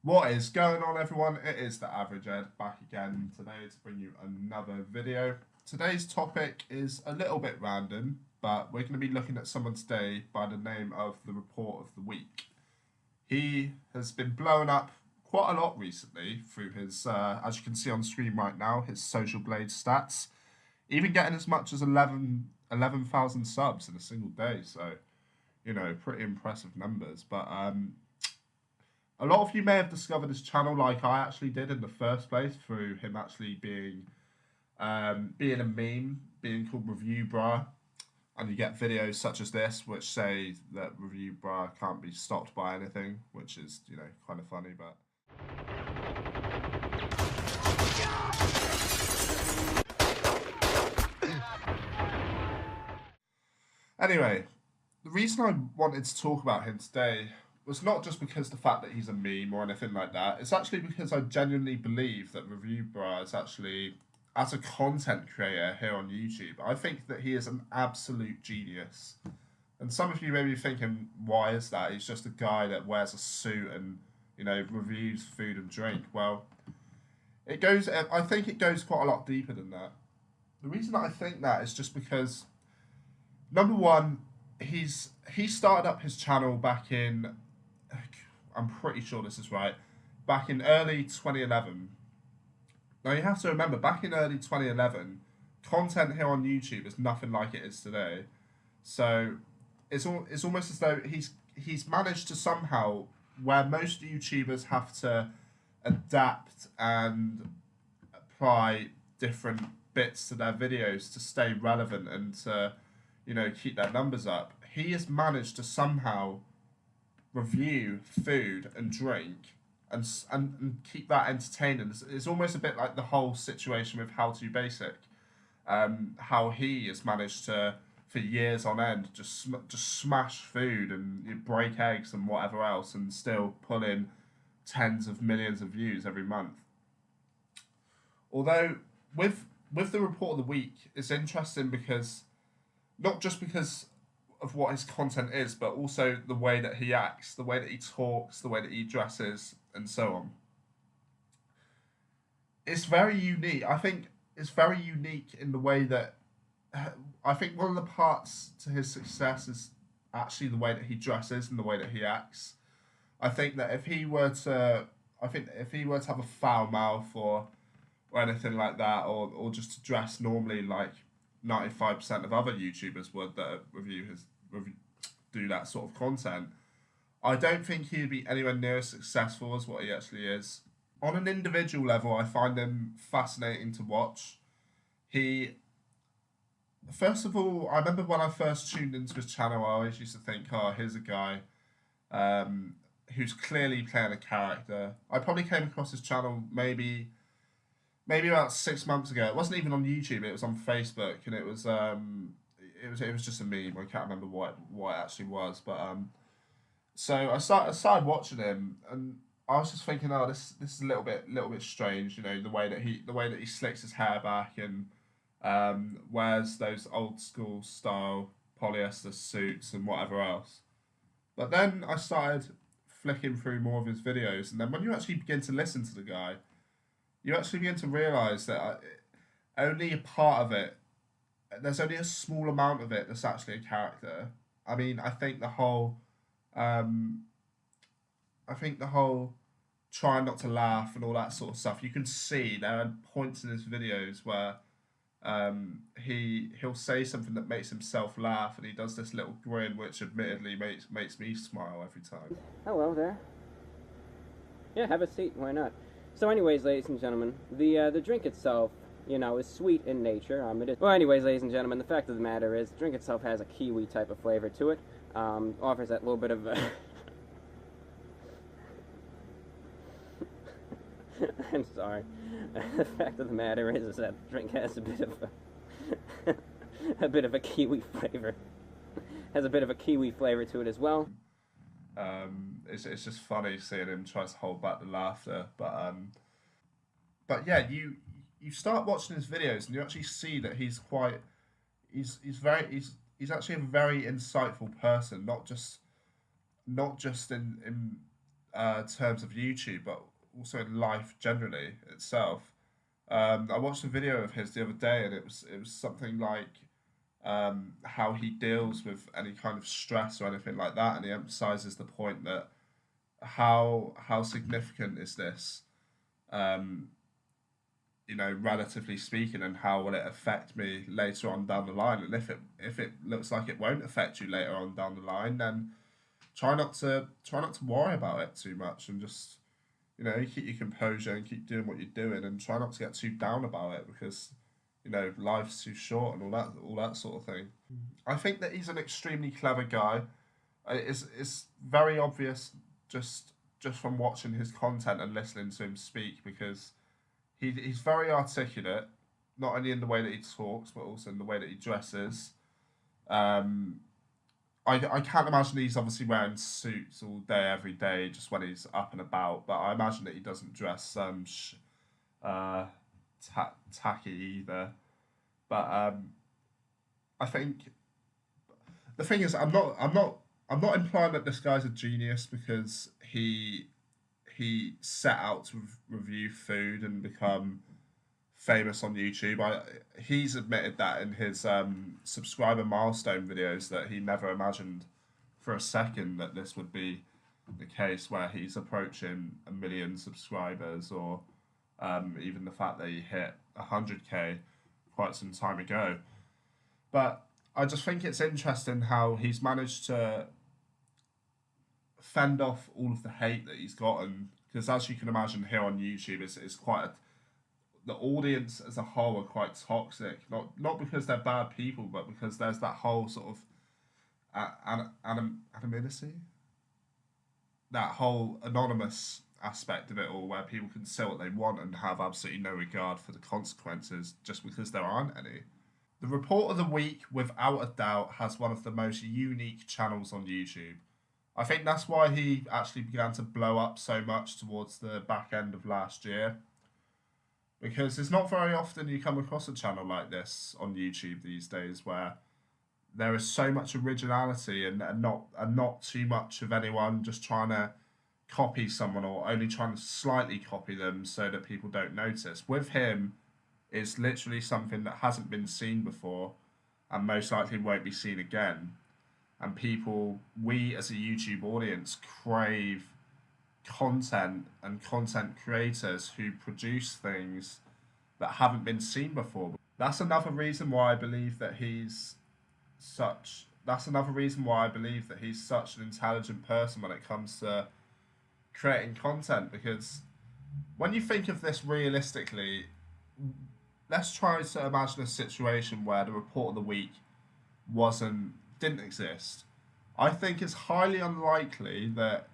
What is going on, everyone? It is the Average Ed back again today to bring you another video. Today's topic is a little bit random, but we're going to be looking at someone today by the name of the Report of the Week. He has been blowing up quite a lot recently through his, as you can see on screen right now, his Social Blade stats, even getting as much as 11,000 subs in a single day. So, you know, pretty impressive numbers. But a lot of you may have discovered his channel like I actually did in the first place through him actually being a meme, being called ReviewBrah. And you get videos such as this which say that ReviewBrah can't be stopped by anything, which is, you know, kind of funny, but... Anyway, the reason I wanted to talk about him today was not just because the fact that he's a meme or anything like that. It's actually because I genuinely believe that ReviewBrah is actually, as a content creator here on YouTube, I think that he is an absolute genius. And some of you may be thinking, why is that? He's just a guy that wears a suit and, you know, reviews food and drink. Well, I think it goes quite a lot deeper than that. The reason that I think that is just because, number one, he started up his channel back in, I'm pretty sure this is right, back in early 2011. Now you have to remember, back in early 2011, content here on YouTube is nothing like it is today. So it's almost as though he's managed to somehow, where most YouTubers have to adapt and apply different bits to their videos to stay relevant and to, you know, keep their numbers up, he has managed to somehow review food and drink and keep that entertaining. It's almost a bit like the whole situation with How To Basic, how he has managed to, for years on end, just smash food and break eggs and whatever else and still pull in tens of millions of views every month. Although with the Report of the Week, it's interesting because, not just because of what his content is, but also the way that he acts, the way that he talks, the way that he dresses, and so on. It's very unique. I think it's very unique in the way that, I think one of the parts to his success is actually the way that he dresses and the way that he acts. I think that if he were to have a foul mouth or anything like that, or just to dress normally like 95% of other YouTubers would that do that sort of content, I don't think he'd be anywhere near as successful as what he actually is. On an individual level, I find him fascinating to watch. First of all, I remember when I first tuned into his channel, I always used to think, oh, here's a guy who's clearly playing a character. I probably came across his channel maybe about 6 months ago. It wasn't even on YouTube. It was on Facebook, and it was just a meme. I can't remember what it actually was, but so I started watching him, and I was just thinking, oh, this is a little bit strange. You know, the way that he slicks his hair back and wears those old school style polyester suits and whatever else. But then I started flicking through more of his videos, and then when you actually begin to listen to the guy, you actually begin to realise that only a part of it, there's only a small amount of it that's actually a character. I mean, I think the whole trying not to laugh and all that sort of stuff, you can see there are points in his videos where he'll say something that makes himself laugh, and he does this little grin, which admittedly makes me smile every time. Hello there. Yeah, have a seat. Why not? So anyways, ladies and gentlemen, the drink itself, you know, is sweet in nature. Well, anyways, ladies and gentlemen, the fact of the matter is, the drink itself has a kiwi type of flavor to it. Offers that little bit of I'm sorry. The fact of the matter is that the drink has a bit of a kiwi flavor. Has a bit of a kiwi flavor to it as well. It's just funny seeing him try to hold back the laughter, but yeah, you start watching his videos and you actually see that he's actually a very insightful person, not just in terms of YouTube, but also in life generally itself. I watched a video of his the other day, and it was something like how he deals with any kind of stress or anything like that, and he emphasizes the point that how significant is this, um, relatively speaking, and how will it affect me later on down the line? And if it looks like it won't affect you later on down the line, then try not to worry about it too much, and just keep your composure and keep doing what you're doing, and try not to get too down about it, because life's too short and all that sort of thing. I think that he's an extremely clever guy. It's very obvious just from watching his content and listening to him speak, because he's very articulate, not only in the way that he talks, but also in the way that he dresses. Um, I can't imagine he's obviously wearing suits all day, every day, just when he's up and about. But I imagine that he doesn't dress uh, tacky either. But I think the thing is, I'm not implying that this guy's a genius because he set out to review food and become famous on YouTube. He's admitted that in his subscriber milestone videos, that he never imagined for a second that this would be the case, where he's approaching 1 million subscribers, or even the fact that he hit 100K quite some time ago. But I just think it's interesting how he's managed to fend off all of the hate that he's gotten. Because as you can imagine, here on YouTube, it's quite the audience as a whole are quite toxic. Not because they're bad people, but because there's that whole sort of anonymity, that whole anonymous aspect of it all, where people can say what they want and have absolutely no regard for the consequences just because there aren't any. The Report of the Week, without a doubt, has one of the most unique channels on YouTube. I think that's why he actually began to blow up so much towards the back end of last year, because it's not very often you come across a channel like this on YouTube these days, where there is so much originality, and not too much of anyone just trying to copy someone, or only trying to slightly copy them so that people don't notice. With him, it's literally something that hasn't been seen before, and most likely won't be seen again. And we as a YouTube audience, crave content and content creators who produce things that haven't been seen before. That's another reason why I believe that he's such an intelligent person when it comes to creating content. Because when you think of this realistically, let's try to imagine a situation where the Report of the Week didn't exist. I think it's highly unlikely that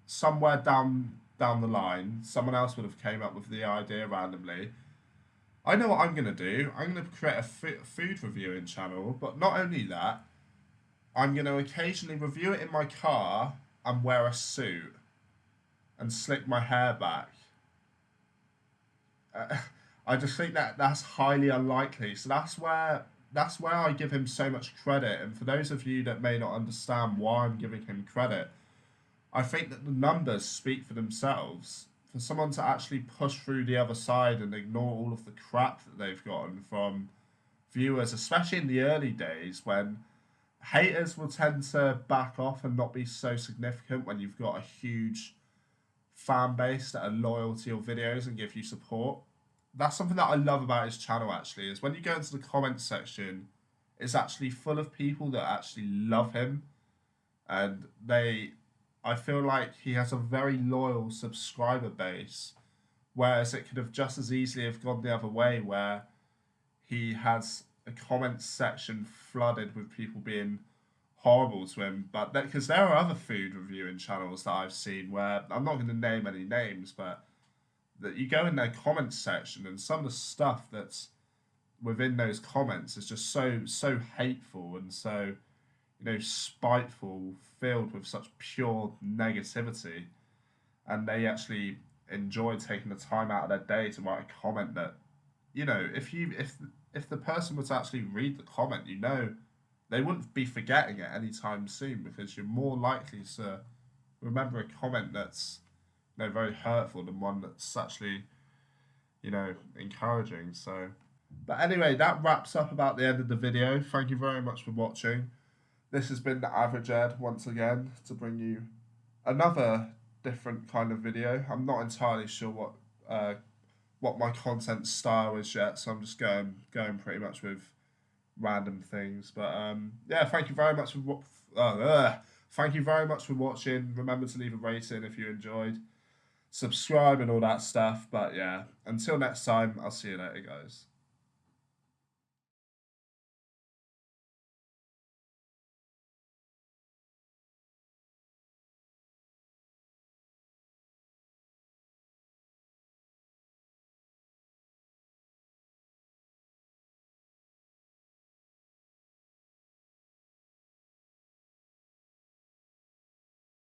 somewhere down the line, someone else would have came up with the idea randomly. I know what I'm gonna do. I'm gonna create a food reviewing channel, but not only that, I'm gonna occasionally review it in my car and wear a suit and slick my hair back. Uh, I just think that that's highly unlikely. So that's where I give him so much credit. And for those of you that may not understand why I'm giving him credit, I think that the numbers speak for themselves. For someone to actually push through the other side and ignore all of the crap that they've gotten from viewers, especially in the early days when haters will tend to back off and not be so significant when you've got a huge fan base that are loyal to your videos and give you support. That's something that I love about his channel, actually, is when you go into the comments section, it's actually full of people that actually love him, and I feel like he has a very loyal subscriber base, whereas it could have just as easily have gone the other way, where he has a comments section flooded with people being horrible to him. But because there are other food reviewing channels that I've seen, where I'm not going to name any names, but that you go in their comments section, and some of the stuff that's within those comments is just so hateful and so spiteful, filled with such pure negativity, and they actually enjoy taking the time out of their day to write a comment that, if the person were to actually read the comment, they wouldn't be forgetting it anytime soon, because you're more likely to remember a comment that's, you know, very hurtful than one that's actually, you know, encouraging. So, but anyway, that wraps up about the end of the video. Thank you very much for watching. This has been the Average Ed once again to bring you another different kind of video. I'm not entirely sure what my content style is yet, so I'm just going pretty much with random things. But yeah, thank you very much for thank you very much for watching. Remember to leave a rating if you enjoyed, subscribe and all that stuff. But yeah, until next time, I'll see you later, guys.